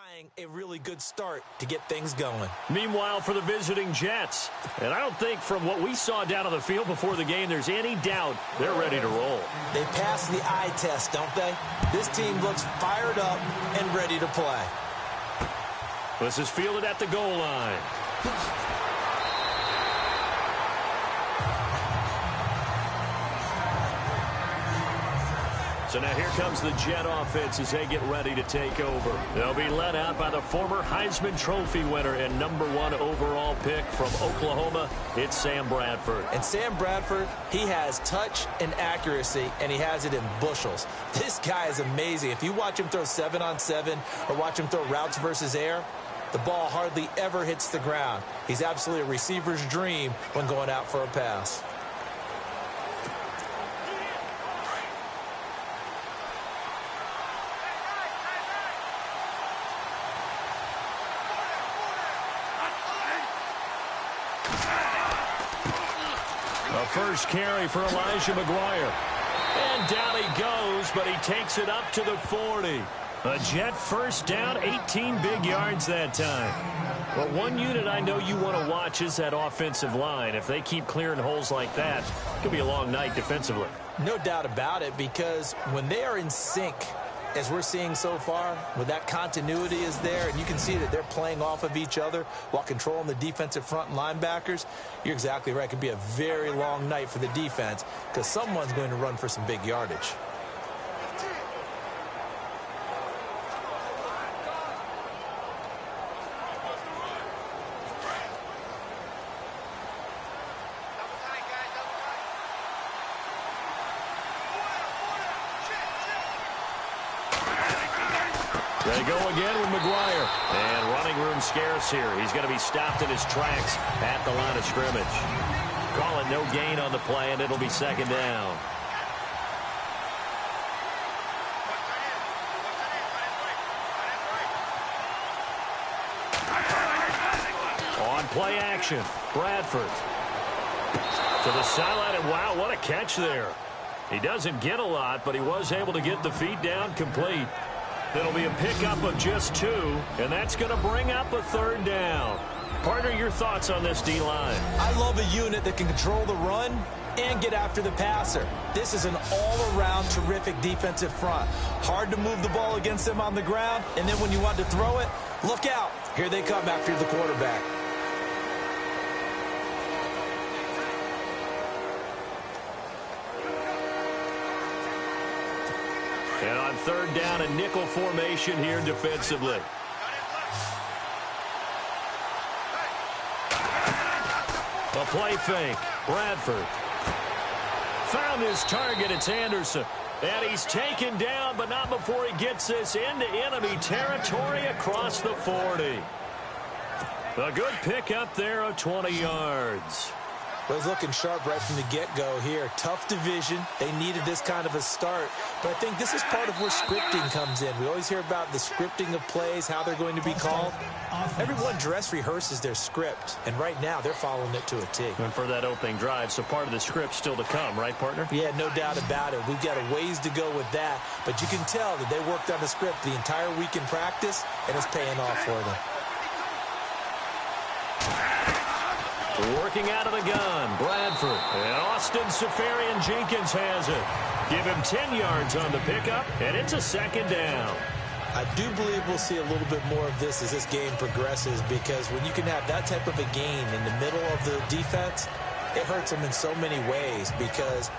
trying a really good start to get things going. Meanwhile, for the visiting Jets, and I don't think from what we saw down on the field before the game there's any doubt they're ready to roll. They passed the eye test, don't they? This team looks fired up and ready to play. This is fielded at the goal line. So now here comes the Jet offense as they get ready to take over. They'll be led out by the former Heisman Trophy winner and #1 overall pick from Oklahoma. It's Sam Bradford. And Sam Bradford, he has touch and accuracy, and he has it in bushels. This guy is amazing. If you watch him throw 7-on-7 or watch him throw routes versus air, the ball hardly ever hits the ground. He's absolutely a receiver's dream when going out for a pass. A first carry for Elijah McGuire. And down he goes, but he takes it up to the 40. A Jet first down, 18 big yards that time. But one unit I know you want to watch is that offensive line. If they keep clearing holes like that, it could be a long night defensively. No doubt about it, because when they are in sync, as we're seeing so far, when that continuity is there, and you can see that they're playing off of each other while controlling the defensive front and linebackers, you're exactly right. It could be a very long night for the defense because someone's going to run for some big yardage. They go again with McGuire. And running room scarce here. He's going to be stopped in his tracks at the line of scrimmage. Call it no gain on the play, and it'll be second down. On play action, Bradford. To the sideline, and wow, what a catch there. He doesn't get a lot, but he was able to get the feet down complete. It'll be a pickup of just 2, and that's going to bring up a third down. Partner, your thoughts on this D-line? I love a unit that can control the run and get after the passer. This is an all-around terrific defensive front. Hard to move the ball against them on the ground, and then when you want to throw it, look out. Here they come after the quarterback. And on third down, a nickel formation here defensively. A play fake. Bradford. Found his target. It's Anderson. And he's taken down, but not before he gets this into enemy territory across the 40. A good pickup there of 20 yards. Well, he's looking sharp right from the get-go here. Tough division. They needed this kind of a start. But I think this is part of where scripting comes in. We always hear about the scripting of plays, how they're going to be called. Everyone dress rehearses their script, and right now they're following it to a T. And for that opening drive, so part of the script still to come, right, partner? Yeah, no doubt about it. We've got a ways to go with that, but you can tell that they worked on the script the entire week in practice, and it's paying off for them. Working out of the gun, Bradford. And Austin Safarian-Jenkins has it. Give him 10 yards on the pickup, and it's a second down. I do believe we'll see a little bit more of this as this game progresses, because when you can have that type of a gain in the middle of the defense, it hurts them in so many ways, because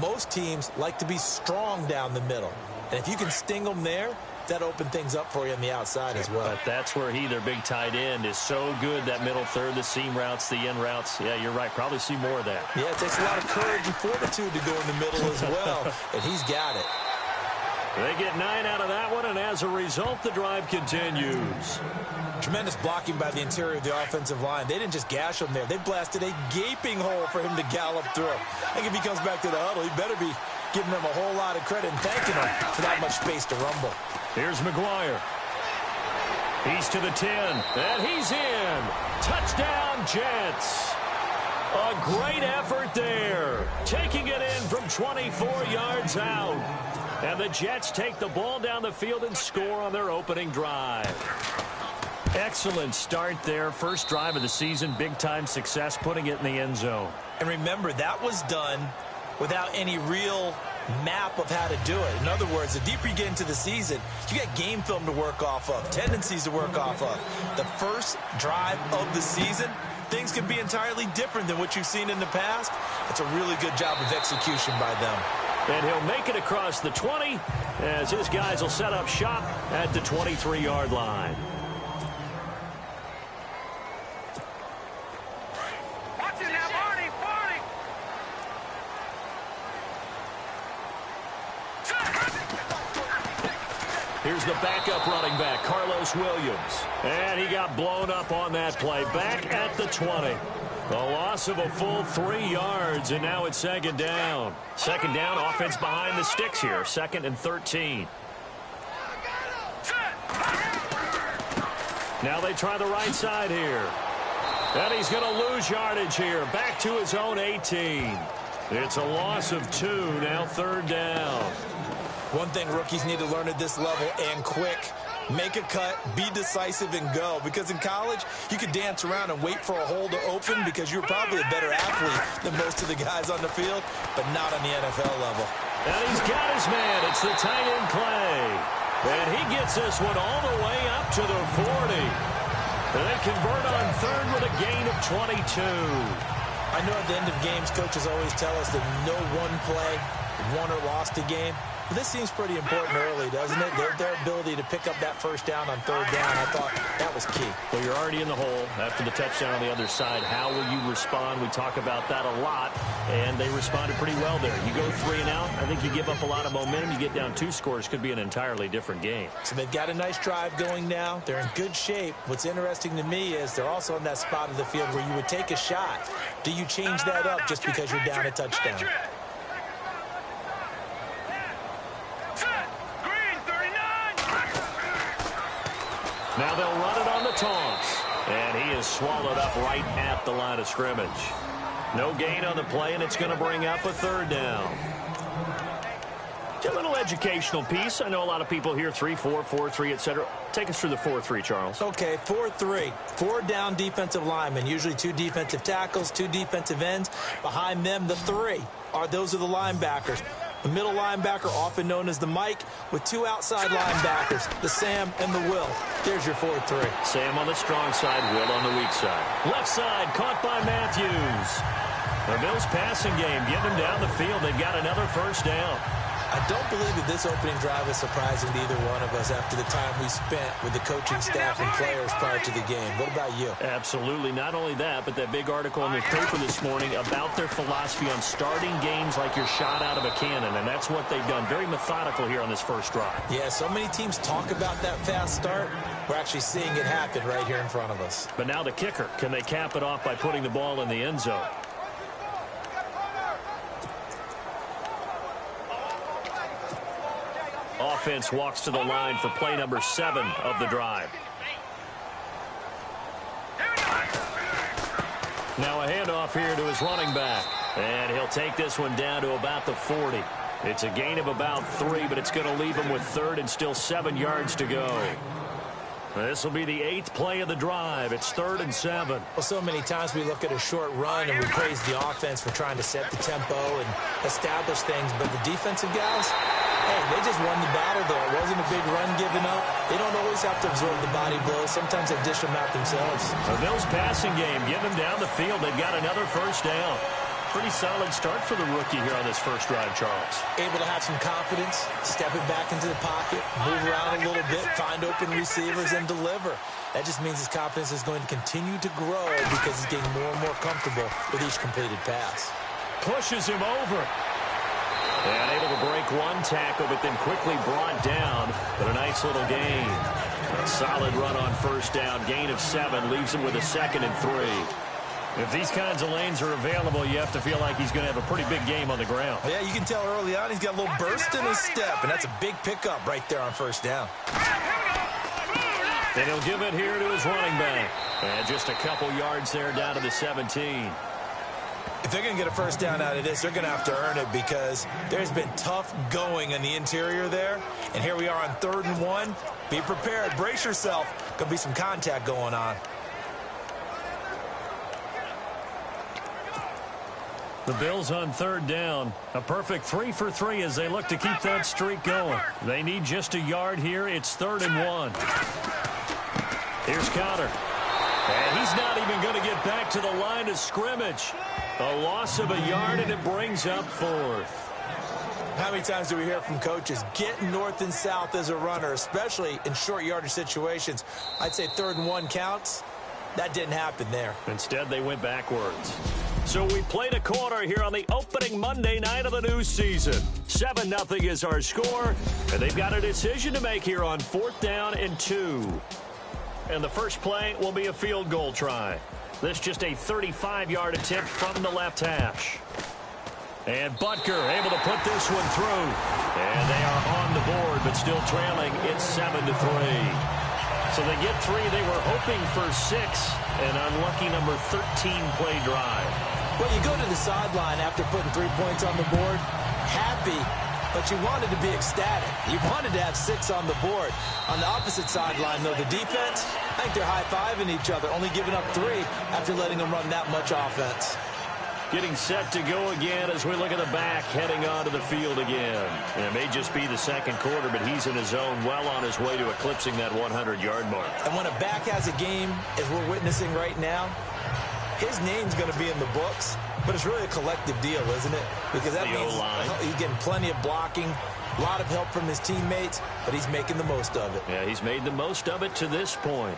most teams like to be strong down the middle. And if you can sting them there, that opened things up for you on the outside as well. But that's where their big tight end, is so good, that middle third, the seam routes, the end routes. Yeah, you're right. Probably see more of that. Yeah, it takes a lot of courage and fortitude to go in the middle as well, and he's got it. They get 9 out of that one, and as a result, the drive continues. Tremendous blocking by the interior of the offensive line. They didn't just gash him there. They blasted a gaping hole for him to gallop through. I think if he comes back to the huddle, he better be giving them a whole lot of credit and thanking them for that much space to rumble. Here's McGuire. He's to the 10, and he's in. Touchdown, Jets. A great effort there. Taking it in from 24 yards out. And the Jets take the ball down the field and score on their opening drive. Excellent start there. First drive of the season, big-time success, putting it in the end zone. And remember, that was done without any real map of how to do it. In other words, the deeper you get into the season, you got game film to work off of, tendencies to work off of. The first drive of the season, things can be entirely different than what you've seen in the past. It's a really good job of execution by them. And he'll make it across the 20 as his guys will set up shop at the 23-yard line. Here's the backup running back, Carlos Williams. And he got blown up on that play. Back at the 20. The loss of a full 3 yards, and now it's second down. Second down, offense behind the sticks here. 2nd and 13. Now they try the right side here. And he's going to lose yardage here. Back to his own 18. It's a loss of 2, now 3rd down. One thing rookies need to learn at this level, and quick, make a cut, be decisive, and go. Because in college, you could dance around and wait for a hole to open because you're probably a better athlete than most of the guys on the field, but not on the NFL level. And he's got his man. It's the tight end Clay. And he gets this one all the way up to the 40. And they convert on 3rd with a gain of 22. I know at the end of games, coaches always tell us that no one play won or lost a game. But this seems pretty important early, doesn't it? Their ability to pick up that first down on 3rd down, I thought that was key. Well, you're already in the hole after the touchdown on the other side. How will you respond? We talk about that a lot, and they responded pretty well there. You go 3 and out, I think you give up a lot of momentum. You get down 2 scores, could be an entirely different game. So they've got a nice drive going now. They're in good shape. What's interesting to me is they're also in that spot of the field where you would take a shot. Do you change that up just because you're down a touchdown? Now they'll run it on the toss. And he is swallowed up right at the line of scrimmage. No gain on the play, and it's going to bring up a 3rd down. A little educational piece. I know a lot of people hear 3-4, 4-3, etc. Take us through the 4-3, Charles. Okay, 4-3. 4 down defensive linemen, usually 2 defensive tackles, 2 defensive ends. Behind them, the 3 those are the linebackers. The middle linebacker, often known as the Mike, with 2 outside linebackers, the Sam and the Will. There's your 4-3. Sam on the strong side, Will on the weak side. Left side, caught by Matthews. The Bills passing game, getting them down the field. They've got another first down. I don't believe that this opening drive is surprising to either one of us after the time we spent with the coaching staff and players prior to the game. What about you? Absolutely. Not only that, but that big article in the paper this morning about their philosophy on starting games like you're shot out of a cannon, and that's what they've done. Very methodical here on this first drive. Yeah, so many teams talk about that fast start. We're actually seeing it happen right here in front of us. But now the kicker. Can they cap it off by putting the ball in the end zone? Offense walks to the line for play number 7 of the drive. Now a handoff here to his running back. And he'll take this one down to about the 40. It's a gain of about 3, but it's going to leave him with 3rd and still 7 yards to go. This will be the 8th play of the drive. It's 3rd and 7. Well, so many times we look at a short run and we praise the offense for trying to set the tempo and establish things. But the defensive guys, hey, they just won the battle there. It wasn't a big run given up. They don't always have to absorb the body blows. Sometimes they dish them out themselves. The Bills passing game, getting them down the field. They've got another first down. Pretty solid start for the rookie here on this first drive, Charles. Able to have some confidence, step it back into the pocket, move around a little bit, find open receivers, and deliver. That just means his confidence is going to continue to grow because he's getting more and more comfortable with each completed pass. Pushes him over. And able to break one tackle, but then quickly brought down. But a nice little gain. A solid run on first down. Gain of 7 leaves him with a 2nd and 3. If these kinds of lanes are available, you have to feel like he's going to have a pretty big game on the ground. Yeah, you can tell early on he's got a little burst in his step, and that's a big pickup right there on first down. And he'll give it here to his running back. And just a couple yards there down to the 17. If they're going to get a first down out of this, they're going to have to earn it because there's been tough going in the interior there. And here we are on 3rd and 1. Be prepared. Brace yourself. Going to be some contact going on. The Bills on 3rd down. A perfect 3 for 3 as they look to keep that streak going. They need just a yard here. It's 3rd and 1. Here's Conner. And he's not even going to get back to the line of scrimmage. A loss of a yard, and it brings up 4th. How many times do we hear from coaches getting north and south as a runner, especially in short yardage situations? I'd say 3rd and 1 counts. That didn't happen there. Instead, they went backwards. So we played a quarter here on the opening Monday night of the new season. 7-0 is our score, and they've got a decision to make here on 4th down and 2. And the first play will be a field goal try. This just a 35-yard attempt from the left hash. And Butker able to put this one through. And they are on the board, but still trailing. It's 7-3. So they get 3. They were hoping for 6. An unlucky number 13 play drive. Well, you go to the sideline after putting 3 points on the board, happy, but you wanted to be ecstatic. You wanted to have 6 on the board. On the opposite sideline, though, the defense, I think they're high-fiving each other, only giving up 3 after letting them run that much offense. Getting set to go again as we look at the back, heading onto the field again. And it may just be the second quarter, but he's in his zone, well on his way to eclipsing that 100-yard mark. And when a back has a game, as we're witnessing right now, his name's going to be in the books, but it's really a collective deal, isn't it? Because that means he's getting plenty of blocking, a lot of help from his teammates, but he's making the most of it. Yeah, he's made the most of it to this point.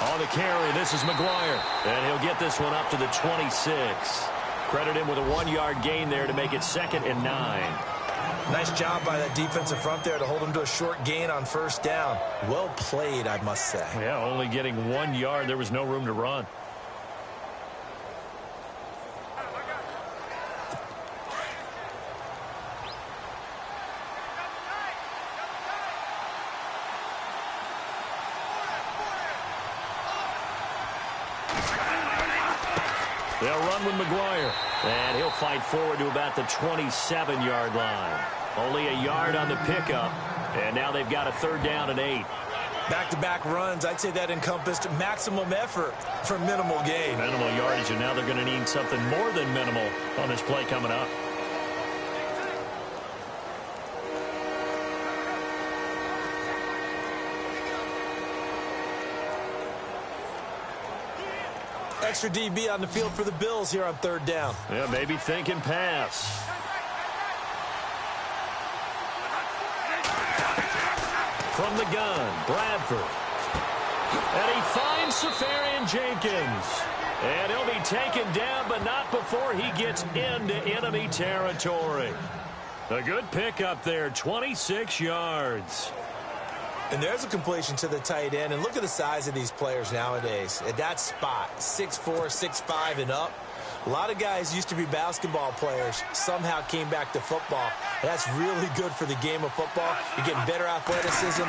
On the carry, this is McGuire, and he'll get this one up to the 26. Credit him with a 1-yard gain there to make it 2nd and 9. Nice job by that defensive front there to hold him to a short gain on 1st down. Well played, I must say. Yeah, only getting 1 yard. There was no room to run. They'll run with McGuire, and he'll fight forward to about the 27-yard line. Only a yard on the pickup, and now they've got a 3rd down and 8. Back-to-back runs, I'd say that encompassed maximum effort for minimal gain. Minimal yardage, and now they're going to need something more than minimal on this play coming up. Extra DB on the field for the Bills here on 3rd down. Yeah, maybe thinking pass. From the gun, Bradford. And he finds Safarian Jenkins. And he'll be taken down, but not before he gets into enemy territory. A good pickup there, 26 yards. And there's a completion to the tight end. And look at the size of these players nowadays. At that spot, 6'4", 6'5", and up. A lot of guys used to be basketball players, somehow came back to football. And that's really good for the game of football. You're getting better athleticism,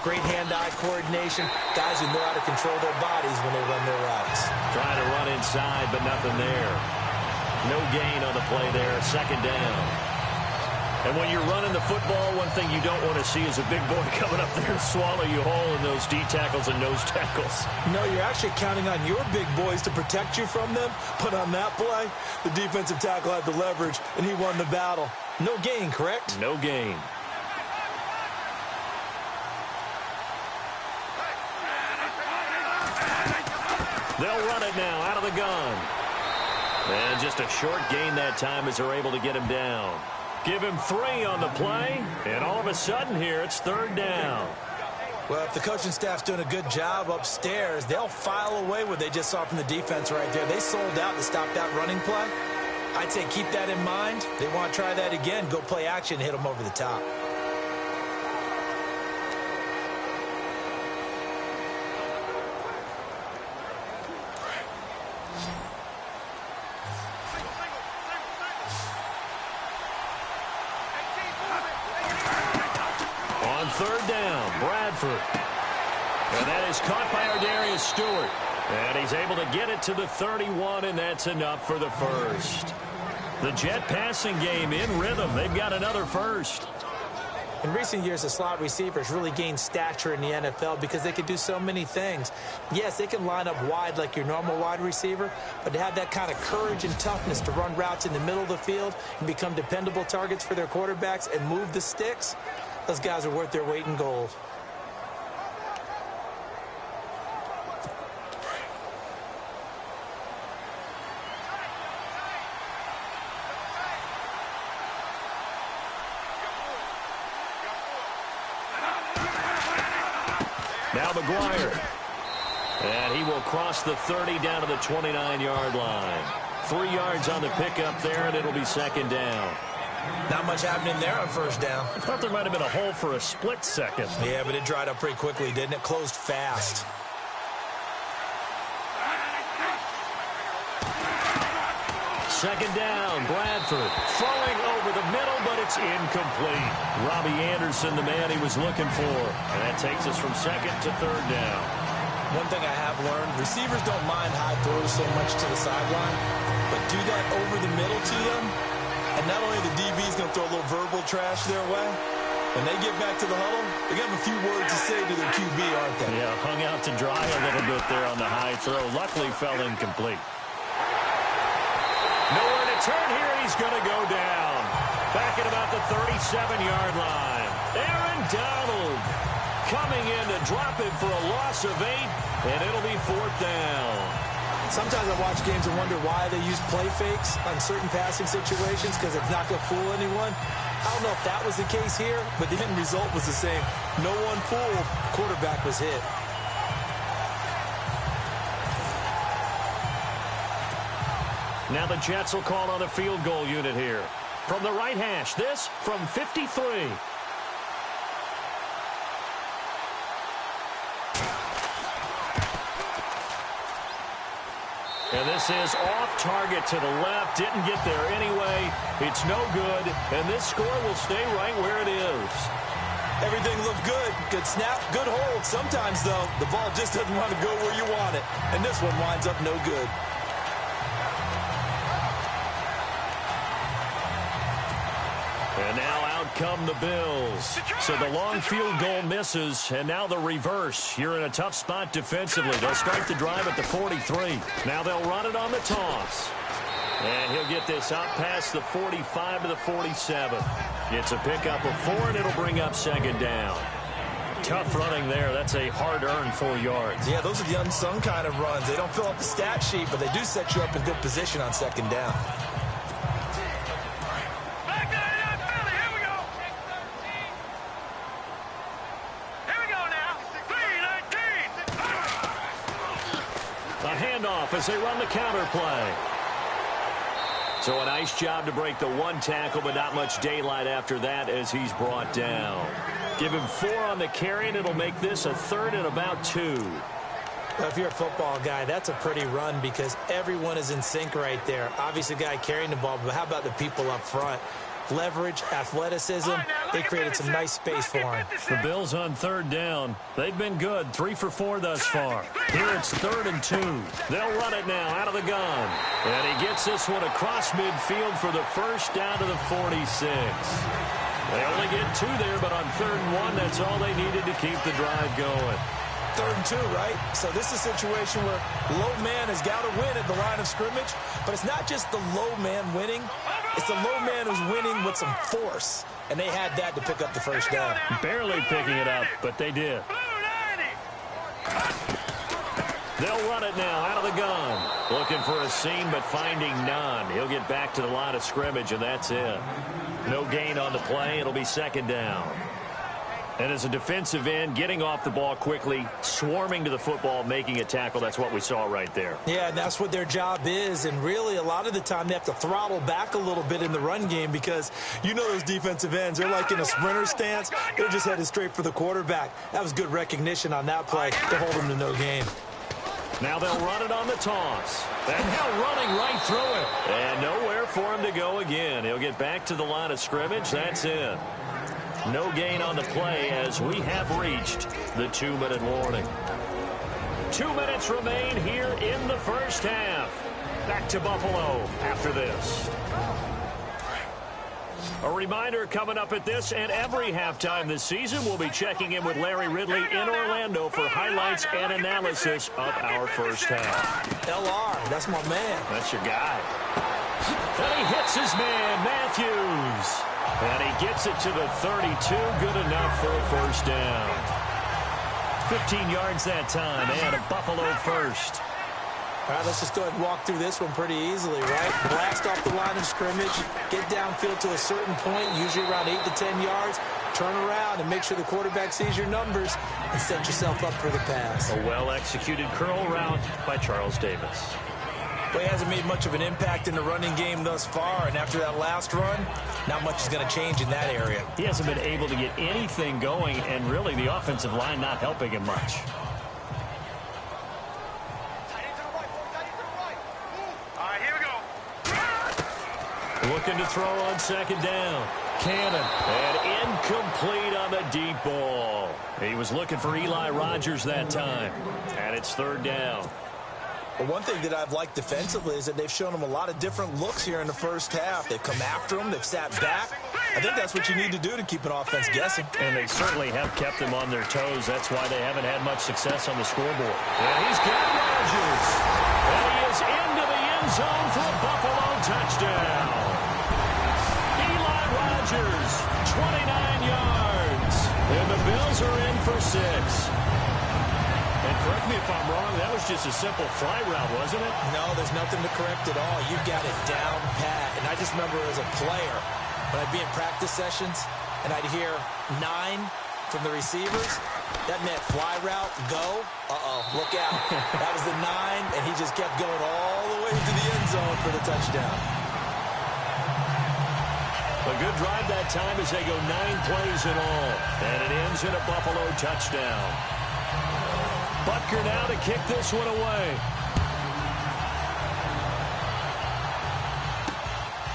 great hand-eye coordination, guys who know how to control their bodies when they run their routes. Trying to run inside, but nothing there. No gain on the play there, 2nd down. And when you're running the football, one thing you don't want to see is a big boy coming up there and swallow you whole in those D tackles and nose tackles. No, you're actually counting on your big boys to protect you from them. But on that play, the defensive tackle had the leverage, and he won the battle. No gain, correct? No gain. They'll run it now out of the gun. And just a short gain that time as they're able to get him down. Give him 3 on the play, and all of a sudden here it's 3rd down. Well, if the coaching staff's doing a good job upstairs, they'll file away what they just saw from the defense right there. They sold out to stop that running play. I'd say keep that in mind. They want to try that again. Go play action, hit them over the top. third down. Bradford. And that is caught by Ardarius Stewart. And he's able to get it to the 31, and that's enough for the first. The Jet passing game in rhythm. They've got another first. In recent years, the slot receivers really gained stature in the NFL because they can do so many things. Yes, they can line up wide like your normal wide receiver, but to have that kind of courage and toughness to run routes in the middle of the field and become dependable targets for their quarterbacks and move the sticks, those guys are worth their weight in gold. Now McGuire. And he will cross the 30 down to the 29-yard line. 3 yards on the pickup there, and it'll be second down. Not much happening there on first down. I thought there might have been a hole for a split second. Yeah, but it dried up pretty quickly, didn't it? Closed fast. Second down, Bradford throwing over the middle, but it's incomplete. Robbie Anderson, the man he was looking for. And that takes us from second to third down. One thing I have learned, receivers don't mind high throws so much to the sideline, but do that over the middle to them, and not only the DB's going to throw a little verbal trash their way, when they get back to the huddle, they're going to have a few words to say to their QB, aren't they? Yeah, hung out to dry a little bit there on the high throw. Luckily fell incomplete. Nowhere to turn here, and he's going to go down. Back at about the 37-yard line. Aaron Donald coming in to drop it for a loss of 8, and it'll be fourth down. Sometimes I watch games and wonder why they use play fakes on certain passing situations, because it's not going to fool anyone. I don't know if that was the case here, but the end result was the same. No one fooled. Quarterback was hit. Now the Jets will call on the field goal unit here. From the right hash, this from 53. And this is off target to the left. Didn't get there anyway. It's no good. And this score will stay right where it is. Everything looked good. Good snap, good hold. Sometimes, though, the ball just doesn't want to go where you want it. And this one winds up no good. And now out come the Bills. So the long field goal misses, and now the reverse. You're in a tough spot defensively. They'll start the drive at the 43. Now they'll run it on the toss. And he'll get this out past the 45 to the 47. It's a pickup of 4, and it'll bring up second down. Tough running there. That's a hard-earned 4 yards. Yeah, those are the unsung kind of runs. They don't fill up the stat sheet, but they do set you up in good position on second down. As they run the counter play. So a nice job to break the 1 tackle, but not much daylight after that as he's brought down. Give him 4 on the carry, and it'll make this a 3rd and about 2. Well, if you're a football guy, that's a pretty run because everyone is in sync right there. Obviously, the guy carrying the ball, but how about the people up front? Leverage, athleticism, they created some nice space for him. The Bills on 3rd down. They've been good, 3 for 4 thus far. Here it's 3rd and 2. They'll run it now out of the gun. And he gets this one across midfield for the first down to the 46. They only get 2 there, but on 3rd and 1, that's all they needed to keep the drive going. 3rd and 2, right? So this is a situation where low man has got to win at the line of scrimmage, but it's not just the low man winning. It's the low man who's winning with some force, and they had that to pick up the first down. Barely picking it up, but they did. They'll run it now out of the gun. Looking for a seam, but finding none. He'll get back to the line of scrimmage, and that's it. No gain on the play. It'll be second down. And as a defensive end, getting off the ball quickly, swarming to the football, making a tackle, that's what we saw right there. Yeah, and that's what their job is. And really, a lot of the time, they have to throttle back a little bit in the run game because you know those defensive ends, they're like in a sprinter stance. They're just headed straight for the quarterback. That was good recognition on that play to hold them to no gain. Now they'll run it on the toss. And now running right through it. And nowhere for him to go again. He'll get back to the line of scrimmage. That's it. No gain on the play as we have reached the 2-minute warning. 2 minutes remain here in the first half. Back to Buffalo after this. A reminder coming up at this and every halftime this season, we'll be checking in with Larry Ridley in Orlando for highlights and analysis of our first half. LR, that's my man. That's your guy. And he hits his man, Matthews. And he gets it to the 32, good enough for a first down. 15 yards that time, and a Buffalo first. All right, let's just go ahead and walk through this one pretty easily, right? Blast off the line of scrimmage, get downfield to a certain point, usually around 8 to 10 yards, turn around and make sure the quarterback sees your numbers and set yourself up for the pass. A well-executed curl route by Charles Davis. Well, he hasn't made much of an impact in the running game thus far, and after that last run, not much is going to change in that area. He hasn't been able to get anything going, and really the offensive line not helping him much. Looking to throw on second down. Cannon. And incomplete on the deep ball. He was looking for Eli Rogers that time. And it's third down. Well, one thing that I've liked defensively is that they've shown him a lot of different looks here in the first half. They've come after him. They've sat back. I think that's what you need to do to keep an offense guessing. And they certainly have kept them on their toes. That's why they haven't had much success on the scoreboard. And he's got Rogers. And he is into the end zone for a Buffalo touchdown. Eli Rogers, 29 yards. And the Bills are in for 6. And correct me if I'm wrong, that was just a simple fly route, wasn't it? No, there's nothing to correct at all. You've got it down pat. And I just remember as a player, when I'd be in practice sessions and I'd hear 9 from the receivers, that meant fly route, go. Uh-oh, look out. That was the 9, and he just kept going all the way to the end zone for the touchdown. A good drive that time as they go 9 plays in all. And it ends in a Buffalo touchdown. Butker now to kick this one away.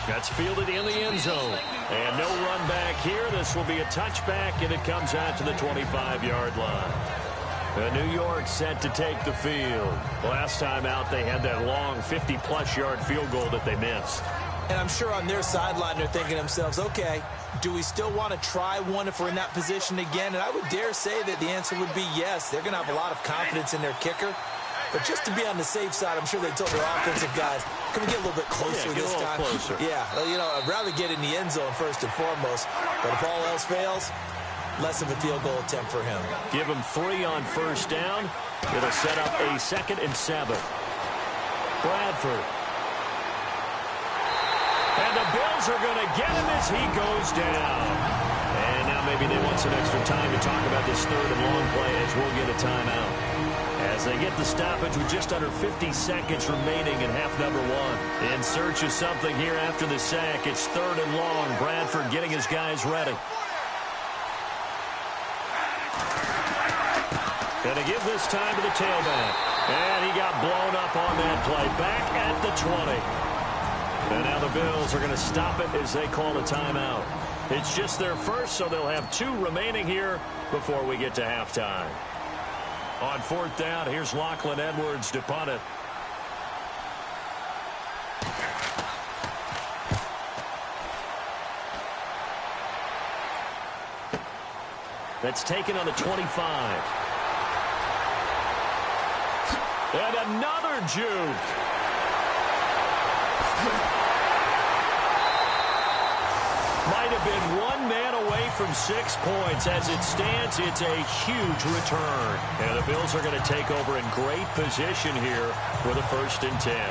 That's fielded in the end zone. And no run back here. This will be a touchback, and it comes out to the 25-yard line. New York set to take the field. Last time out, they had that long 50-plus yard field goal that they missed. And I'm sure on their sideline they're thinking to themselves, okay, do we still want to try one if we're in that position again? And I would dare say that the answer would be yes. They're going to have a lot of confidence in their kicker. But just to be on the safe side, I'm sure they told their offensive guys, can we get a little bit closer this time? Closer. Yeah, well, you know, I'd rather get in the end zone first and foremost. But if all else fails, less of a field goal attempt for him. Give him 3 on first down. It'll set up a 2nd and 7. Bradford. And the Bills are going to get him as he goes down. And now maybe they want some extra time to talk about this 3rd and long play as we'll get a timeout. As they get the stoppage with just under 50 seconds remaining in half number 1. In search of something here after the sack. It's 3rd and long. Bradford getting his guys ready. Going to give this time to the tailback. And he got blown up on that play. Back at the 20. And now the Bills are going to stop it as they call a timeout. It's just their first, so they'll have 2 remaining here before we get to halftime. On 4th down, here's Lachlan Edwards to punt it. That's taken on the 25. And another juke. Might have been 1 man away from 6 points. As it stands, it's a huge return. And the Bills are going to take over in great position here with a 1st and 10.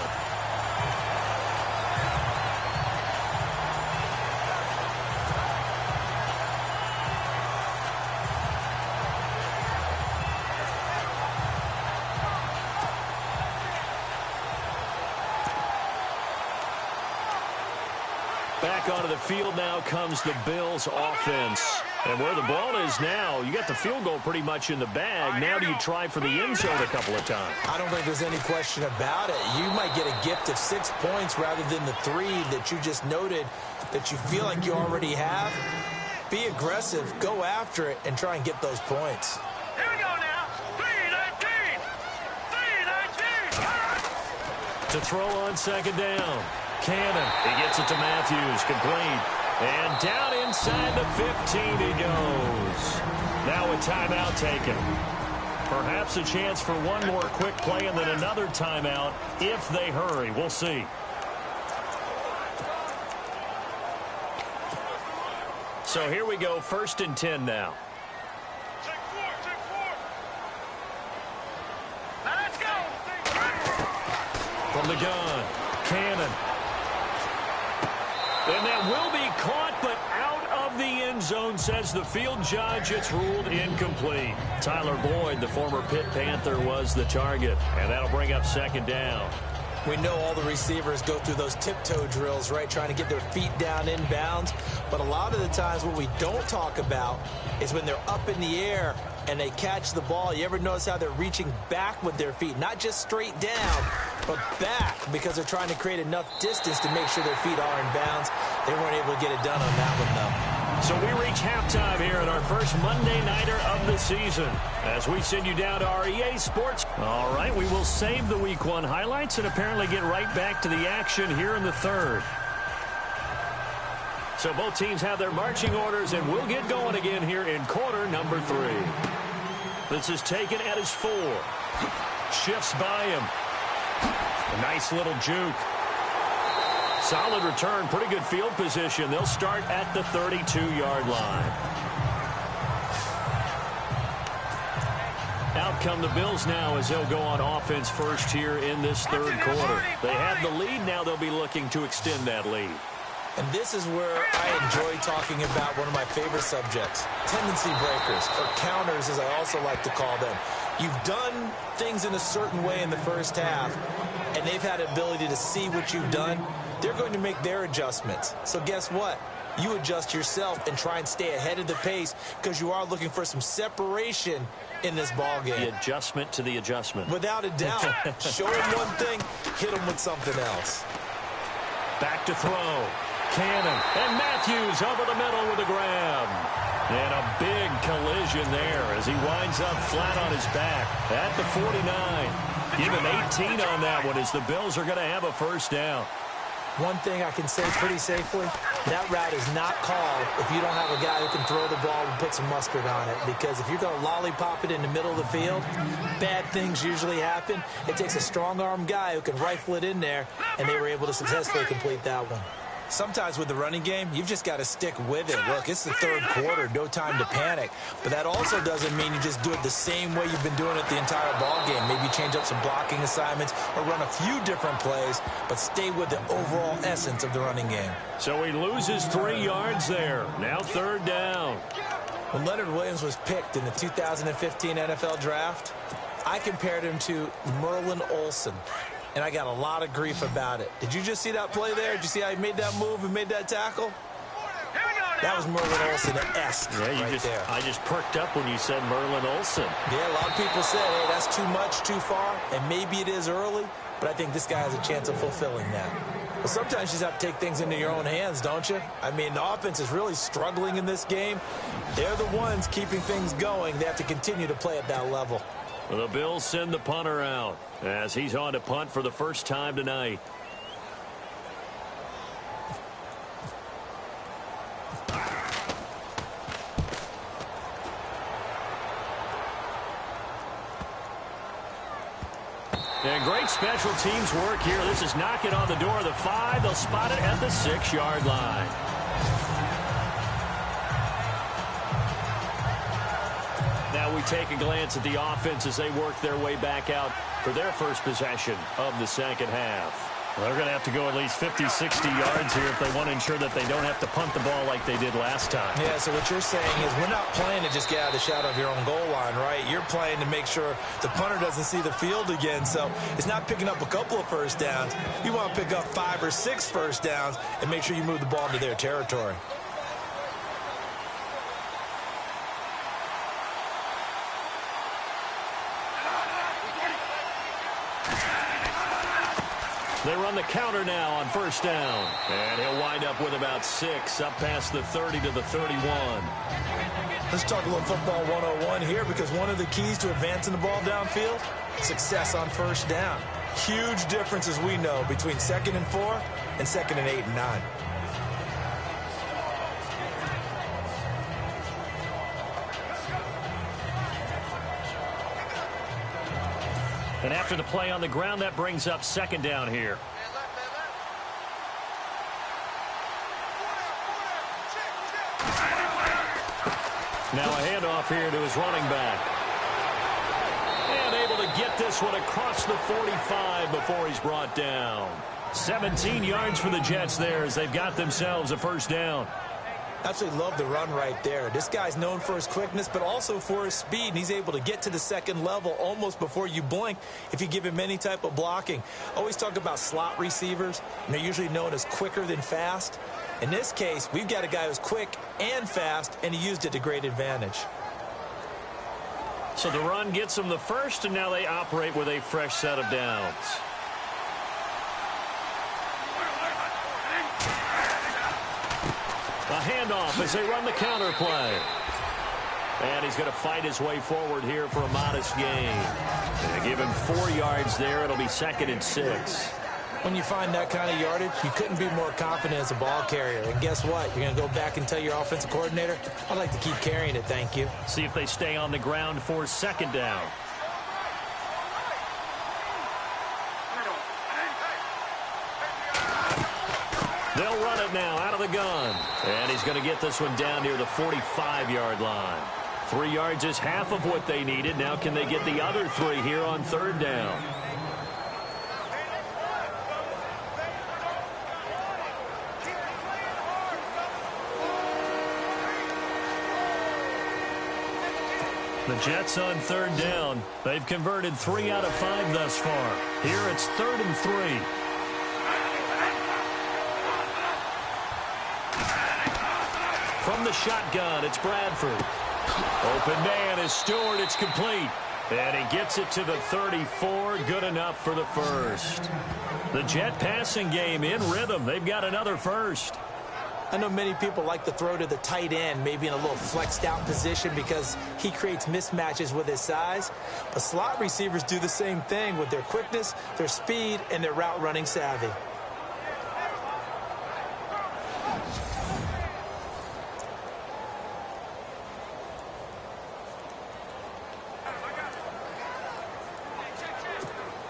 Back onto the field now comes the Bills offense. And where the ball is now, you got the field goal pretty much in the bag. Now do you try for the end zone a couple of times? I don't think there's any question about it. You might get a gift of 6 points rather than the 3 that you just noted that you feel like you already have. Be aggressive, go after it, and try and get those points. Here we go now. 3-19. 3-19. To throw on second down. Cannon. He gets it to Matthews. Complete. And down inside the 15 he goes. Now a timeout taken. Perhaps a chance for one more quick play and then another timeout if they hurry. We'll see. So here we go, 1st and 10 now. Check four. Now let's go. From the gun, Cannon. And that will be caught, but out of the end zone, says the field judge. It's ruled incomplete. Tyler Boyd, the former Pitt Panther, was the target. And that'll bring up 2nd down. We know all the receivers go through those tiptoe drills, right, trying to get their feet down inbounds. But a lot of the times what we don't talk about is when they're up in the air and they catch the ball. You ever notice how they're reaching back with their feet? Not just straight down, but back, because they're trying to create enough distance to make sure their feet are in bounds. They weren't able to get it done on that one, though. So we reach halftime here at our first Monday Nighter of the season as we send you down to our EA Sports. All right, we will save the Week 1 highlights and apparently get right back to the action here in the 3rd. So both teams have their marching orders, and we'll get going again here in quarter number 3. This is taken at his 4. Shifts by him. A nice little juke. Solid return, pretty good field position. They'll start at the 32-yard line. Out come the Bills now as they'll go on offense first here in this 3rd quarter. They have the lead. Now they'll be looking to extend that lead. And this is where I enjoy talking about one of my favorite subjects, tendency breakers, or counters as I also like to call them. You've done things in a certain way in the first half, and they've had the ability to see what you've done. They're going to make their adjustments. So guess what? You adjust yourself and try and stay ahead of the pace because you are looking for some separation in this ball game. The adjustment to the adjustment. Without a doubt. Show them one thing, hit them with something else. Back to throw. Cannon. And Matthews over the middle with a grab. And a big collision there as he winds up flat on his back at the 49. Give him 18 on that one as the Bills are going to have a 1st down. One thing I can say pretty safely, that route is not called if you don't have a guy who can throw the ball and put some mustard on it. Because if you're going to lollipop it in the middle of the field, bad things usually happen. It takes a strong-arm guy who can rifle it in there, and they were able to successfully complete that one. Sometimes with the running game, you've just got to stick with it. Look, it's the 3rd quarter, no time to panic. But that also doesn't mean you just do it the same way you've been doing it the entire ball game. Maybe change up some blocking assignments or run a few different plays, but stay with the overall essence of the running game. So he loses 3 yards there. Now 3rd down. When Leonard Williams was picked in the 2015 NFL Draft, I compared him to Merlin Olsen. And I got a lot of grief about it. Did you just see that play there? Did you see how he made that move and made that tackle? That was Merlin Olsen-esque there. I just perked up when you said Merlin Olsen. Yeah, a lot of people said, hey, that's too much, too far, and maybe it is early, but I think this guy has a chance of fulfilling that. Well, sometimes you just have to take things into your own hands, don't you? I mean, the offense is really struggling in this game. They're the ones keeping things going. They have to continue to play at that level. The Bills send the punter out as he's on to punt for the first time tonight. And great special teams work here. This is knocking on the door of the 5. They'll spot it at the 6-yard line. Now we take a glance at the offense as they work their way back out for their first possession of the second half. Well, they're going to have to go at least 50, 60 yards here if they want to ensure that they don't have to punt the ball like they did last time. Yeah, so what you're saying is we're not playing to just get out of the shadow of your own goal line, right? You're playing to make sure the punter doesn't see the field again. So it's not picking up a couple of first downs. You want to pick up 5 or 6 first downs and make sure you move the ball into their territory. They run the counter now on first down. And he'll wind up with about 6 up past the 30 to the 31. Let's talk a little football 101 here, because one of the keys to advancing the ball downfield, success on first down. Huge difference, as we know, between 2nd and 4 and 2nd and 8 and 9. And after the play on the ground, that brings up 2nd down here. Now a handoff here to his running back. And able to get this one across the 45 before he's brought down. 17 yards for the Jets there as they've got themselves a first down. Absolutely love the run right there. This guy's known for his quickness, but also for his speed. And he's able to get to the second level almost before you blink if you give him any type of blocking. Always talk about slot receivers, and they're usually known as quicker than fast. In this case, we've got a guy who's quick and fast, and he used it to great advantage. So the run gets them the first, and now they operate with a fresh set of downs. A handoff as they run the counter play. And he's going to fight his way forward here for a modest gain. They give him 4 yards there. It'll be 2nd and 6. When you find that kind of yardage, you couldn't be more confident as a ball carrier. And guess what? You're going to go back and tell your offensive coordinator, I'd like to keep carrying it, thank you. See if they stay on the ground for 2nd down. They'll run it now out of the gun. And he's going to get this one down near the 45-yard line. 3 yards is half of what they needed. Now can they get the other 3 here on 3rd down? The Jets on 3rd down. They've converted 3 out of 5 thus far. Here it's 3rd and 3. From the shotgun, it's Bradford. Open man is Stewart. It's complete. And he gets it to the 34. Good enough for the first. The Jet passing game in rhythm. They've got another first. I know many people like to throw to the tight end, maybe in a little flexed out position because he creates mismatches with his size. But slot receivers do the same thing with their quickness, their speed, and their route running savvy.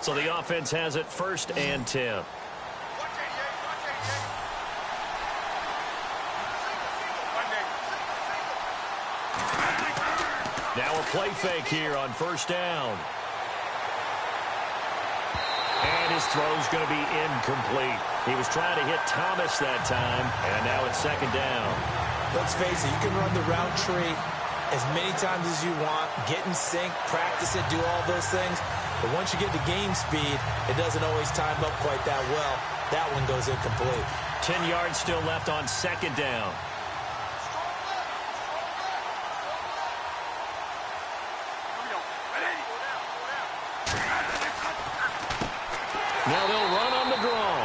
So the offense has it 1st and 10. Now a play fake here on 1st down. And his throw's going to be incomplete. He was trying to hit Thomas that time, and now it's 2nd down. Let's face it, you can run the route tree as many times as you want, get in sync, practice it, do all those things. But once you get to game speed, it doesn't always time up quite that well. That one goes incomplete. 10 yards still left on 2nd down. Now they'll run on the draw.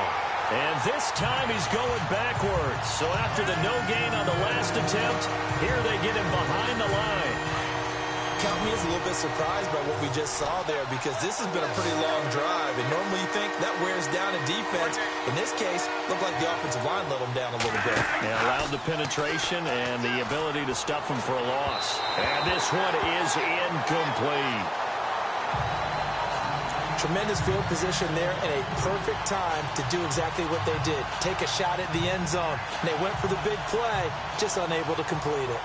And this time he's going backwards. So after the no gain on the last attempt, here they get him behind the line. Count me as a little bit surprised by what we just saw there, because this has been a pretty long drive. And normally you think that wears down a defense. In this case, looked like the offensive line let them down a little bit. Yeah, allowed the penetration and the ability to stuff them for a loss. And this one is incomplete. Tremendous field position there and a perfect time to do exactly what they did. Take a shot at the end zone. And they went for the big play, just unable to complete it.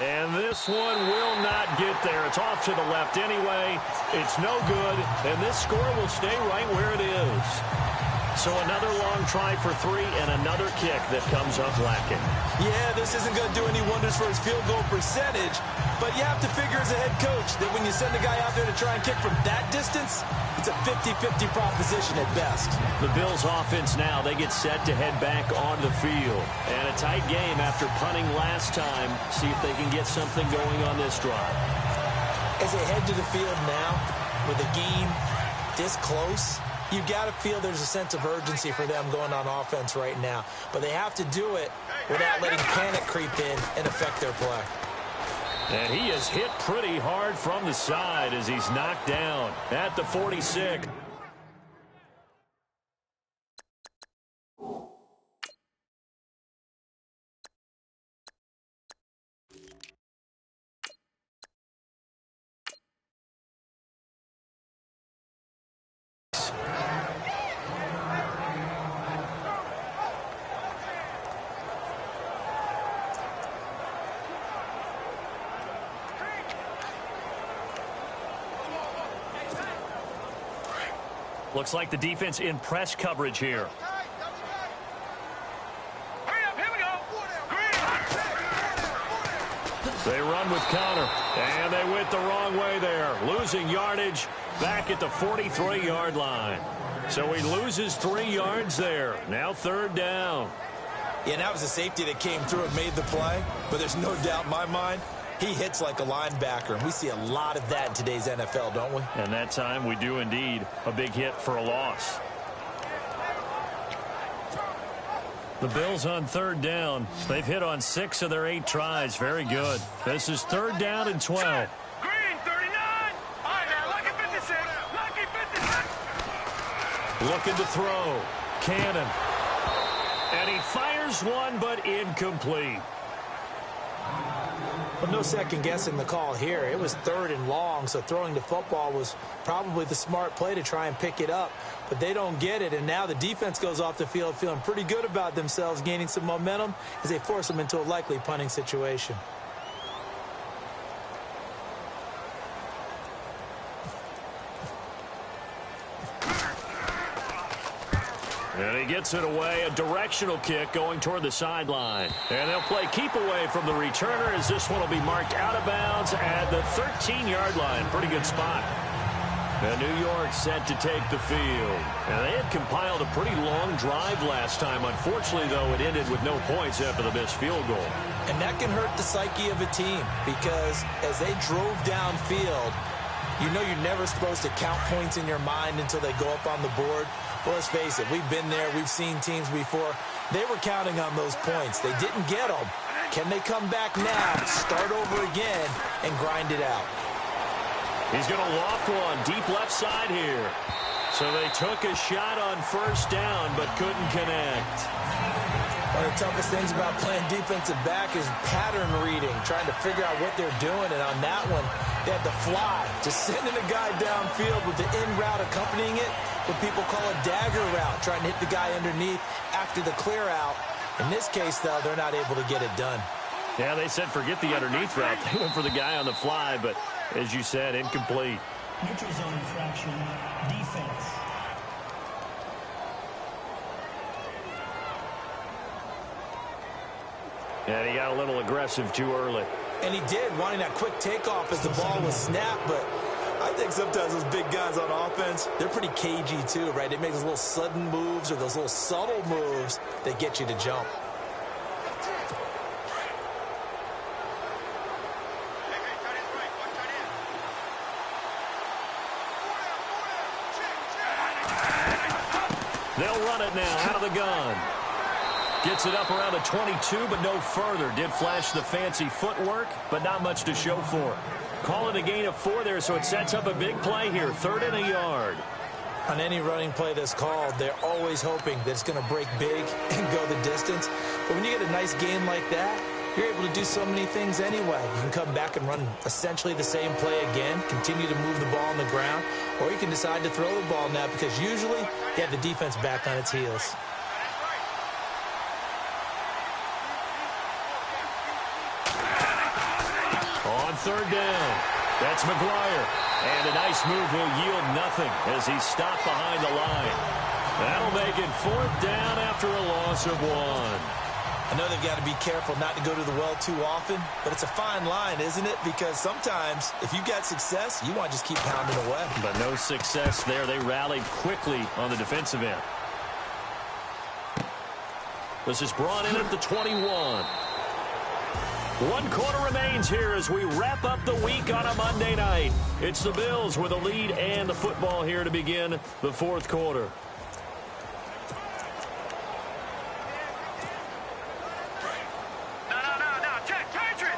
And this one will not get there. It's off to the left anyway. It's no good, and this score will stay right where it is. So another long try for three and another kick that comes up lacking. Yeah, this isn't going to do any wonders for his field goal percentage, but you have to figure as a head coach that when you send a guy out there to try and kick from that distance, it's a 50-50 proposition at best. The Bills offense now, they get set to head back on the field. And a tight game after punting last time. See if they can get something going on this drive. As they head to the field now, with a game this close, you got to feel there's a sense of urgency for them going on offense right now. But they have to do it without letting panic creep in and affect their play. And he is hit pretty hard from the side as he's knocked down at the 46. Looks like the defense in press coverage here. Hurry up, here we go. They run with counter, and they went the wrong way there, losing yardage back at the 43-yard line. So he loses 3 yards there. Now third down. Yeah, and that was a safety that came through and made the play, but there's no doubt in my mind he hits like a linebacker, and we see a lot of that in today's NFL, don't we? And that time we do indeed. A big hit for a loss. The Bills on third down. They've hit on 6 of their 8 tries. Very good. This is third down and 12. Green, 39. All right, now, lucky 56. Lucky 56. Looking to throw. Cannon. And he fires one, but incomplete. Well, no second guessing the call here. It was third and long, so throwing the football was probably the smart play to try and pick it up. But they don't get it, and now the defense goes off the field feeling pretty good about themselves, gaining some momentum as they force them into a likely punting situation. And he gets it away, a directional kick going toward the sideline. And they'll play keep away from the returner as this one will be marked out of bounds at the 13-yard line. Pretty good spot. And New York set to take the field. And they had compiled a pretty long drive last time. Unfortunately, though, it ended with no points after the missed field goal. And that can hurt the psyche of a team because as they drove downfield, you know you're never supposed to count points in your mind until they go up on the board. Well, let's face it, we've been there, we've seen teams before. They were counting on those points. They didn't get them. Can they come back now, start over again, and grind it out? He's going to loft one deep left side here. So they took a shot on first down, but couldn't connect. One of the toughest things about playing defensive back is pattern reading, trying to figure out what they're doing. And on that one, they had to fly, just sending a guy downfield with the in route accompanying it, what people call a dagger route, trying to hit the guy underneath after the clear out. In this case, though, they're not able to get it done. Yeah, they said forget the underneath route. They went for the guy on the fly, but as you said, incomplete. Neutral zone infraction, defense. And he got a little aggressive too early. And he did, wanting that quick takeoff as the ball was snapped, but I think sometimes those big guys on offense, they're pretty cagey too, right? They make those little sudden moves or those little subtle moves that get you to jump. They'll run it now out of the gun. Gets it up around the 22, but no further. Did flash the fancy footwork, but not much to show for it. Call it a gain of 4 there, so it sets up a big play here. 3rd and a yard. On any running play that's called, they're always hoping that it's going to break big and go the distance. But when you get a nice game like that, you're able to do so many things anyway. You can come back and run essentially the same play again, continue to move the ball on the ground, or you can decide to throw the ball now because usually you have the defense back on its heels. On 3rd down, that's McGuire. And a nice move will yield nothing as he's stopped behind the line. That'll make it 4th down after a loss of 1. I know they've got to be careful not to go to the well too often, but it's a fine line, isn't it? Because sometimes if you've got success, you want to just keep pounding away. But no success there. They rallied quickly on the defensive end. This is brought in at the 21. 1 quarter remains here as we wrap up the week on a Monday night. It's the Bills with a lead and the football here to begin the 4th quarter. No. Check. Patriot.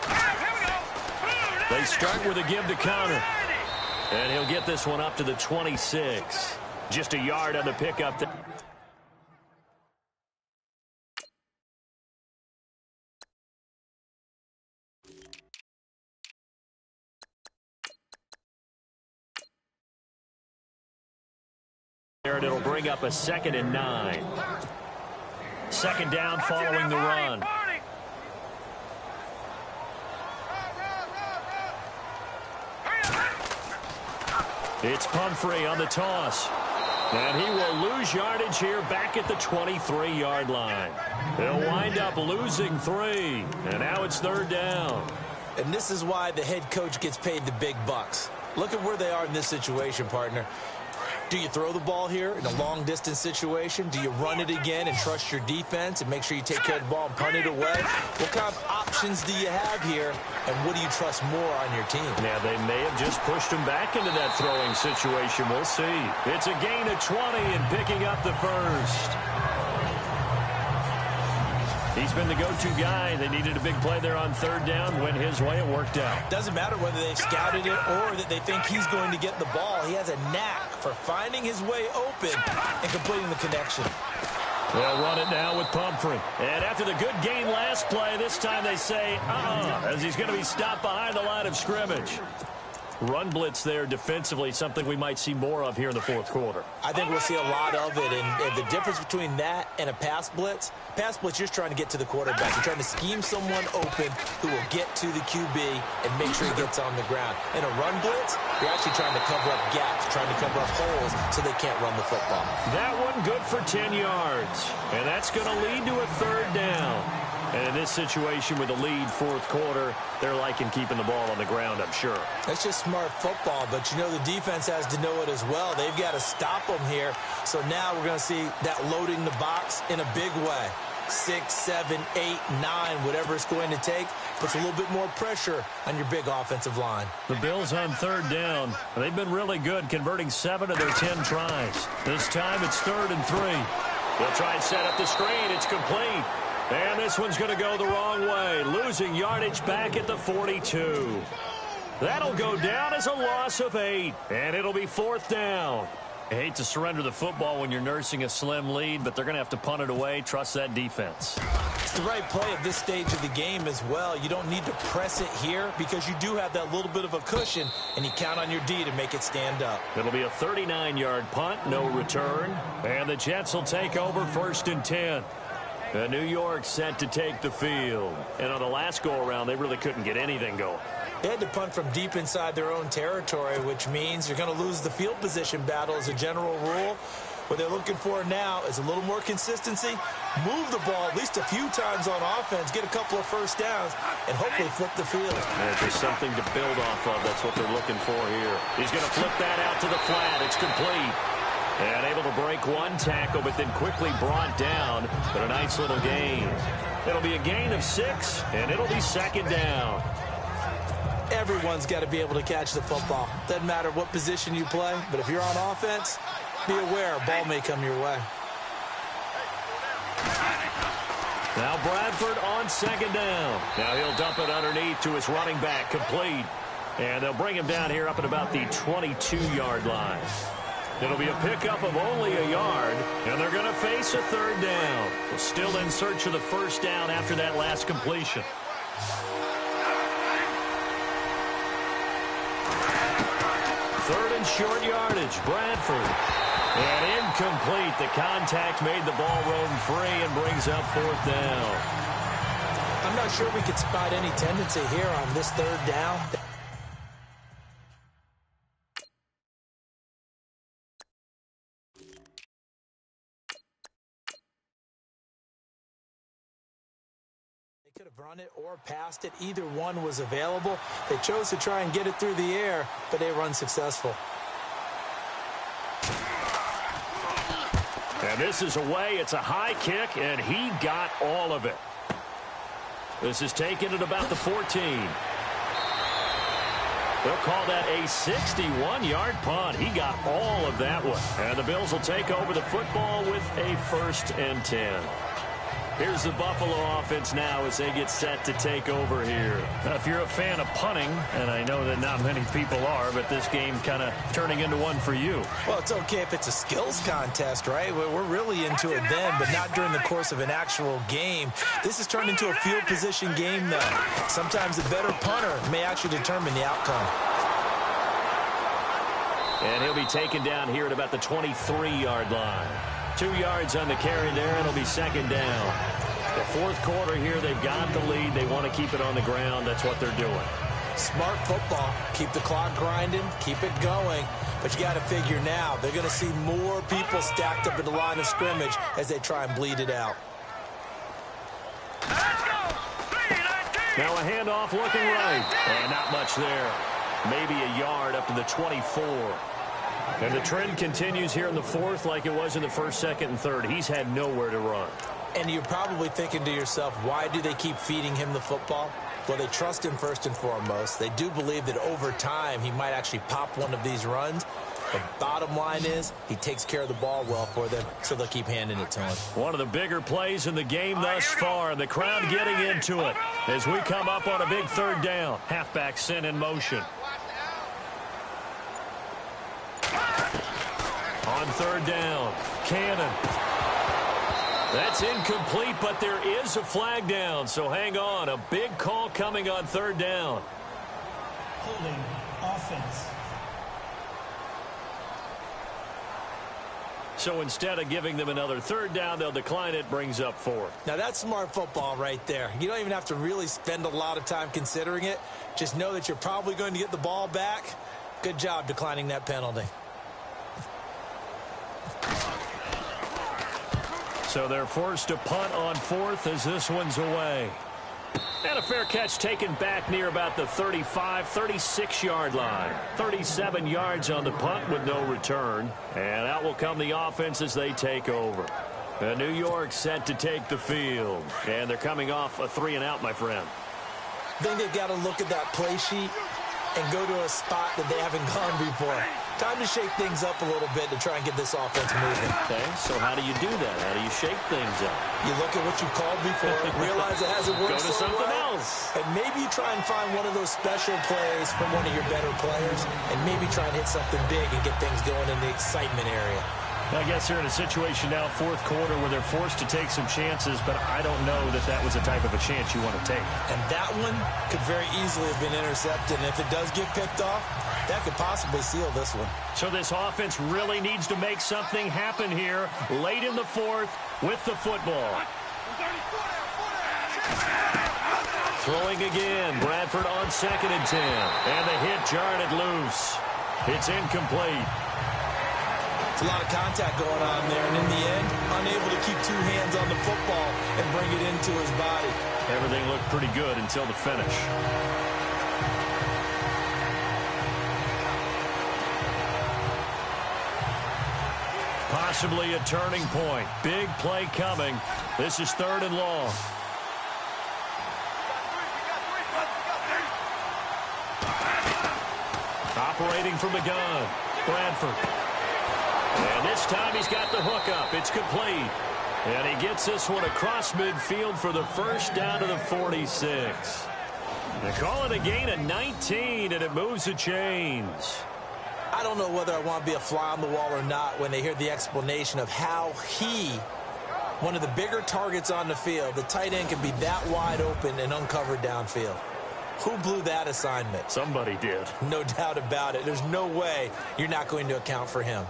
Here we go. They start with a give to counter. And he'll get this one up to the 26. Just a yard on the pickup. And it'll bring up a 2nd and 9. 2nd down following the run. It's Pumphrey on the toss. And he will lose yardage here back at the 23-yard line. They'll wind up losing 3. And now it's 3rd down. And this is why the head coach gets paid the big bucks. Look at where they are in this situation, partner. Do you throw the ball here in a long-distance situation? Do you run it again and trust your defense and make sure you take care of the ball and punt it away? What kind of options do you have here, and what do you trust more on your team? Yeah, they may have just pushed him back into that throwing situation. We'll see. It's a gain of 20 and picking up the 1st. He's been the go-to guy. They needed a big play there on 3rd down. Went his way. It worked out. Doesn't matter whether they've scouted it or that they think he's going to get the ball. He has a knack for finding his way open and completing the connection. They'll run it now with Pumphrey. And after the good gain last play, this time they say, as he's going to be stopped behind the line of scrimmage. Run blitz there defensively, something we might see more of here in the 4th quarter. I think we'll see a lot of it, and the difference between that and a pass blitz, you're just trying to get to the quarterback. You're trying to scheme someone open who will get to the QB and make sure he gets on the ground. In a run blitz, you're actually trying to cover up gaps, trying to cover up holes so they can't run the football. That one good for 10 yards, and that's going to lead to a 3rd down. And in this situation with the lead 4th quarter, they're liking keeping the ball on the ground, I'm sure. That's just smart football, but you know the defense has to know it as well. They've got to stop them here. So now we're going to see that loading the box in a big way. 6, 7, 8, 9, whatever it's going to take, puts a little bit more pressure on your big offensive line. The Bills on 3rd down. They've been really good, converting 7 of their 10 tries. This time it's 3rd and 3. They'll try and set up the screen. It's complete. And this one's going to go the wrong way, losing yardage back at the 42. That'll go down as a loss of 8, and it'll be 4th down. I hate to surrender the football when you're nursing a slim lead, but they're going to have to punt it away. Trust that defense. It's the right play at this stage of the game as well. You don't need to press it here because you do have that little bit of a cushion, and you count on your D to make it stand up. It'll be a 39-yard punt, no return, and the Jets will take over 1st and 10. And New York set to take the field. And on the last go-around, they really couldn't get anything going. They had to punt from deep inside their own territory, which means you're going to lose the field position battle as a general rule. What they're looking for now is a little more consistency, move the ball at least a few times on offense, get a couple of 1st downs, and hopefully flip the field. And there's something to build off of. That's what they're looking for here. He's going to flip that out to the flat. It's complete. And able to break one tackle, but then quickly brought down. But a nice little gain. It'll be a gain of 6, and it'll be 2nd down. Everyone's got to be able to catch the football. Doesn't matter what position you play, but if you're on offense, be aware a ball may come your way. Now Bradford on 2nd down. Now he'll dump it underneath to his running back, complete. And they'll bring him down here up at about the 22-yard line. It'll be a pickup of only a yard, and they're going to face a 3rd down. So still in search of the 1st down after that last completion. 3rd and short yardage, Bradford. And incomplete. The contact made the ball roam free and brings up 4th down. I'm not sure we could spot any tendency here on this 3rd down. have run it or passed it. Either one was available. They chose to try and get it through the air, but they run successful. And this is away. It's a high kick, and he got all of it. This is taken at about the 14. They'll call that a 61-yard punt. He got all of that one. And the Bills will take over the football with a 1st and 10. Here's the Buffalo offense now as they get set to take over here. Now, if you're a fan of punting, and I know that not many people are, but this game kind of turning into one for you. Well, it's okay if it's a skills contest, right? We're really into it then, but not during the course of an actual game. This has turned into a field position game, though. Sometimes the better punter may actually determine the outcome. And he'll be taken down here at about the 23-yard line. 2 yards on the carry there, and it'll be 2nd down. The 4th quarter here, they've got the lead. They want to keep it on the ground. That's what they're doing. Smart football. Keep the clock grinding. Keep it going. But you got to figure now, they're going to see more people stacked up at the line of scrimmage as they try and bleed it out. Now a handoff looking right. And not much there. Maybe a yard up to the 24. And the trend continues here in the 4th like it was in the 1st, 2nd, and 3rd. He's had nowhere to run. And you're probably thinking to yourself, why do they keep feeding him the football? Well, they trust him first and foremost. They do believe that over time he might actually pop one of these runs. The bottom line is he takes care of the ball well for them, so they'll keep handing it to him. One of the bigger plays in the game thus far, and the crowd getting into it as we come up on a big 3rd down. Halfback sent in motion. On 3rd down, Cannon. That's incomplete, but there is a flag down, so hang on. A big call coming on 3rd down. Holding offense. So instead of giving them another 3rd down, they'll decline it, brings up 4th. Now that's smart football right there. You don't even have to really spend a lot of time considering it. Just know that you're probably going to get the ball back. Good job declining that penalty. So they're forced to punt on 4th as this one's away. And a fair catch taken back near about the 35, 36-yard line. 37 yards on the punt with no return. And out will come the offense as they take over. And New York set to take the field. And they're coming off a 3-and-out, my friend. I think they've got to look at that play sheet and go to a spot that they haven't gone before. Time to shake things up a little bit to try and get this offense moving. Okay, so how do you do that? How do you shake things up? You look at what you called before, realize it hasn't worked Go to so something well, else. and maybe you try and find one of those special plays from one of your better players, and maybe try and hit something big and get things going in the excitement area. I guess they're in a situation now, 4th quarter, where they're forced to take some chances, but I don't know that that was the type of a chance you want to take. And that one could very easily have been intercepted, and if it does get picked off, that could possibly seal this one. So this offense really needs to make something happen here late in the 4th with the football. Throwing again. Bradford on 2nd and 10. And the hit jarred it loose. It's incomplete. It's a lot of contact going on there, and in the end, unable to keep 2 hands on the football and bring it into his body. Everything looked pretty good until the finish. Possibly a turning point. Big play coming. This is 3rd and long. Operating from the gun. Bradford. And this time he's got the hook up. It's complete. And he gets this one across midfield for the 1st down to the 46. They call it a gain of 19, and it moves the chains. I don't know whether I want to be a fly on the wall or not when they hear the explanation of how he, one of the bigger targets on the field, the tight end can be that wide open and uncovered downfield. Who blew that assignment? Somebody did. No doubt about it. There's no way you're not going to account for him.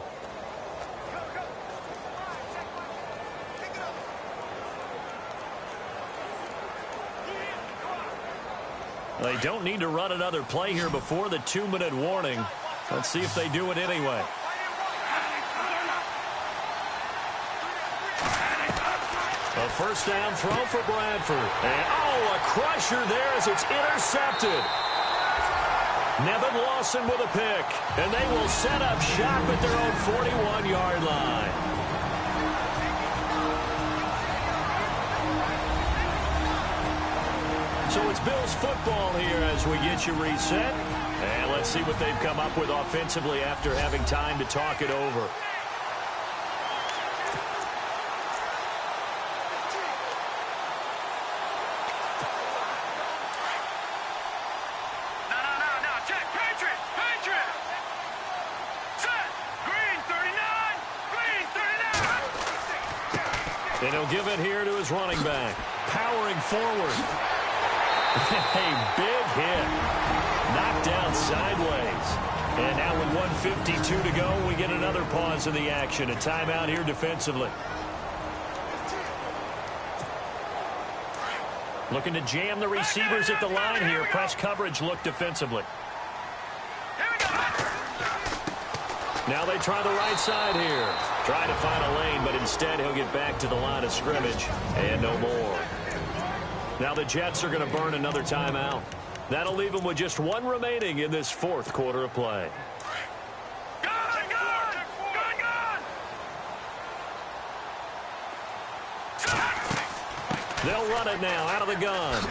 They don't need to run another play here before the 2-minute warning. Let's see if they do it anyway. A first down throw for Bradford. And, a crusher there as it's intercepted. Nevin Lawson with a pick. And they will set up shop at their own 41-yard line. So it's Bills football here as we get you reset. And let's see what they've come up with offensively after having time to talk it over. And he'll give it here to his running back. Powering forward. A big hit. Knocked down sideways. And now with 1:52 to go, we get another pause in the action. A timeout here defensively. Looking to jam the receivers at the line here. Press coverage look defensively. Now they try the right side here. Try to find a lane, but instead he'll get back to the line of scrimmage. And no more. Now the Jets are going to burn another timeout. That'll leave them with just one remaining in this fourth quarter of play. They'll run it now out of the gun.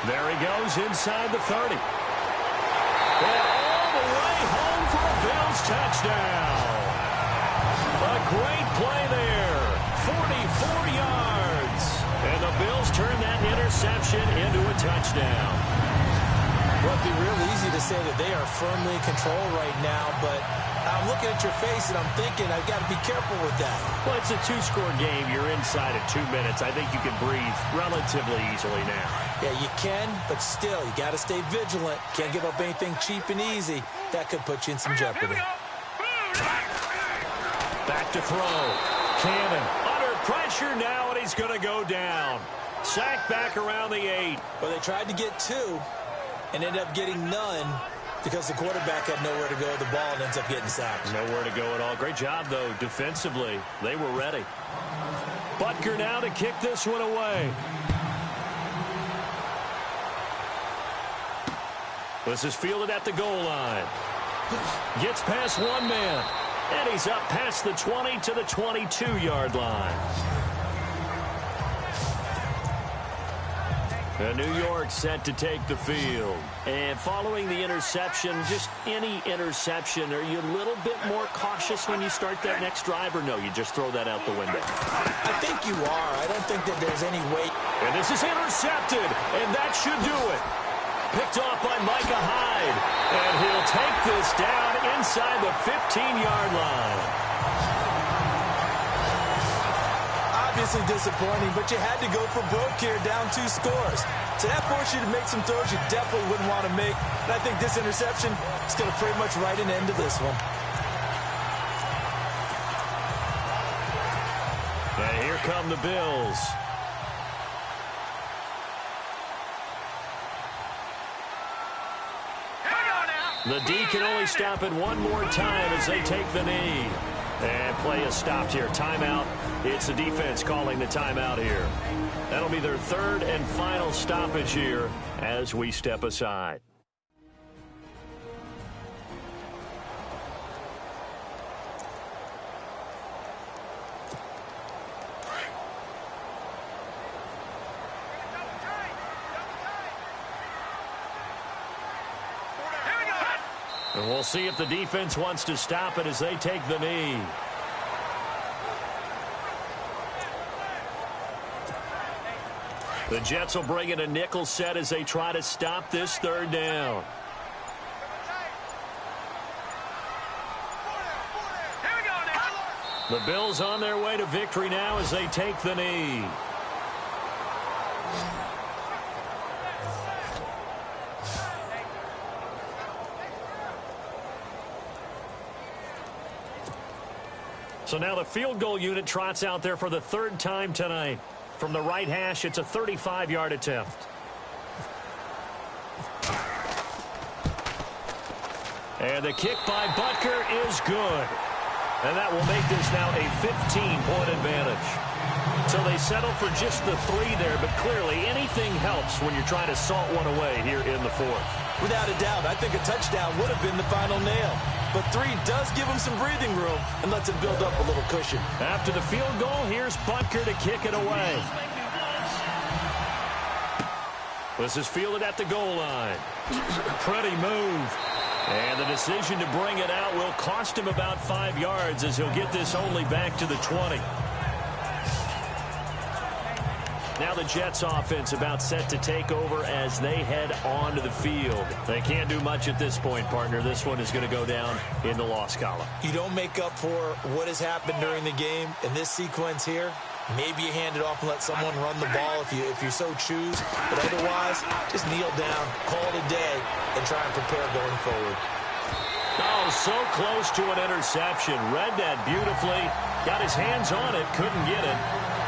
There he goes inside the 30. And all the way home for a Bills touchdown. A great play there. 44 yards. And the Bills turn that interception into a touchdown. Well, it'd be real easy to say that they are firmly in control right now, but I'm looking at your face and I'm thinking I've got to be careful with that. Well, it's a two-score game. You're inside of 2 minutes. I think you can breathe relatively easily now. Yeah, you can, but still, you got to stay vigilant. Can't give up anything cheap and easy. That could put you in some jeopardy. Back to throw. Cannon under pressure now, and he's going to go down. Sacked back around the 8. Well, they tried to get 2 and ended up getting none because the quarterback had nowhere to go with the ball and ends up getting sacked. Nowhere to go at all. Great job, though, defensively. They were ready. Butker now to kick this one away. This is fielded at the goal line. Gets past one man. And he's up past the 20 to the 22-yard line. And New York set to take the field. And following the interception, just any interception, are you a little bit more cautious when you start that next drive, or no, you just throw that out the window? I think you are. I don't think that there's any way. And this is intercepted, and that should do it. Picked off by Micah Hyde. And he'll take this down inside the 15-yard line. Obviously disappointing, but you had to go for broke here, down 2 scores. So that forced you to make some throws you definitely wouldn't want to make. And I think this interception is going to pretty much write an end to this one. And here come the Bills. The D can only stop it one more time as they take the knee. And play is stopped here. Timeout. It's the defense calling the timeout here. That'll be their third and final stoppage here as we step aside. And we'll see if the defense wants to stop it as they take the knee. The Jets will bring in a nickel set as they try to stop this third down. The Bills on their way to victory now as they take the knee. So now the field goal unit trots out there for the third time tonight. From the right hash, it's a 35-yard attempt. And the kick by Butker is good. And that will make this now a 15-point advantage. So they settle for just the 3 there, but clearly anything helps when you're trying to salt one away here in the 4th. Without a doubt, I think a touchdown would have been the final nail. But 3 does give him some breathing room and lets him build up a little cushion. After the field goal, here's Butker to kick it away. This is fielded at the goal line. Pretty move. And the decision to bring it out will cost him about 5 yards as he'll get this only back to the 20. Now the Jets offense about set to take over as they head onto the field. They can't do much at this point, partner. This one is going to go down in the loss column. You don't make up for what has happened during the game in this sequence here. Maybe you hand it off and let someone run the ball if you so choose. But otherwise, just kneel down, call it a day, and try and prepare going forward. Oh, so close to an interception. Read that beautifully. Got his hands on it, couldn't get it.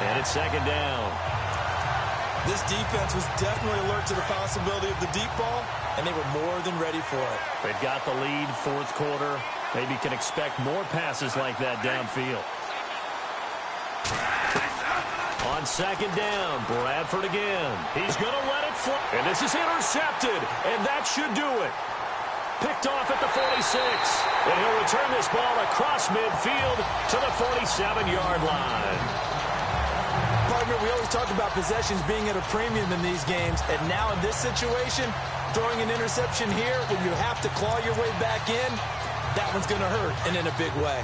And it's 2nd down. This defense was definitely alert to the possibility of the deep ball, and they were more than ready for it. They've got the lead, 4th quarter. Maybe can expect more passes like that downfield. On 2nd down, Bradford again. He's going to let it fly. And this is intercepted, and that should do it. Picked off at the 46. And he'll return this ball across midfield to the 47-yard line. Partner, we always talk about possessions being at a premium in these games, and now in this situation, throwing an interception here when you have to claw your way back in, that one's going to hurt, and in a big way.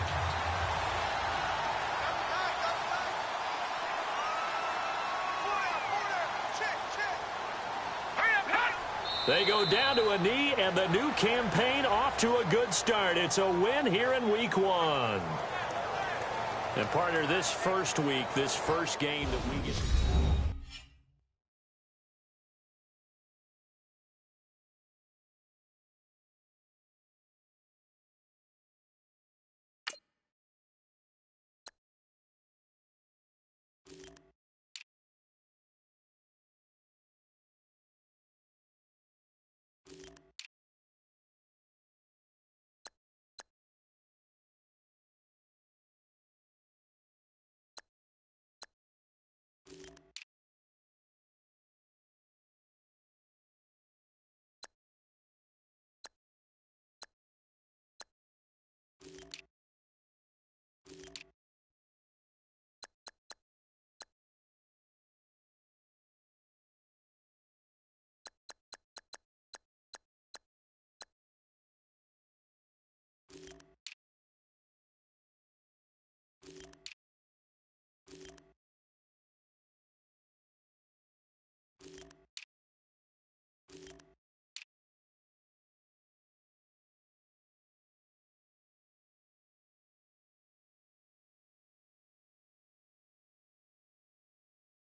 They go down to a knee, and the new campaign off to a good start. It's a win here in Week 1. And, partner, this first week, this first game that we get...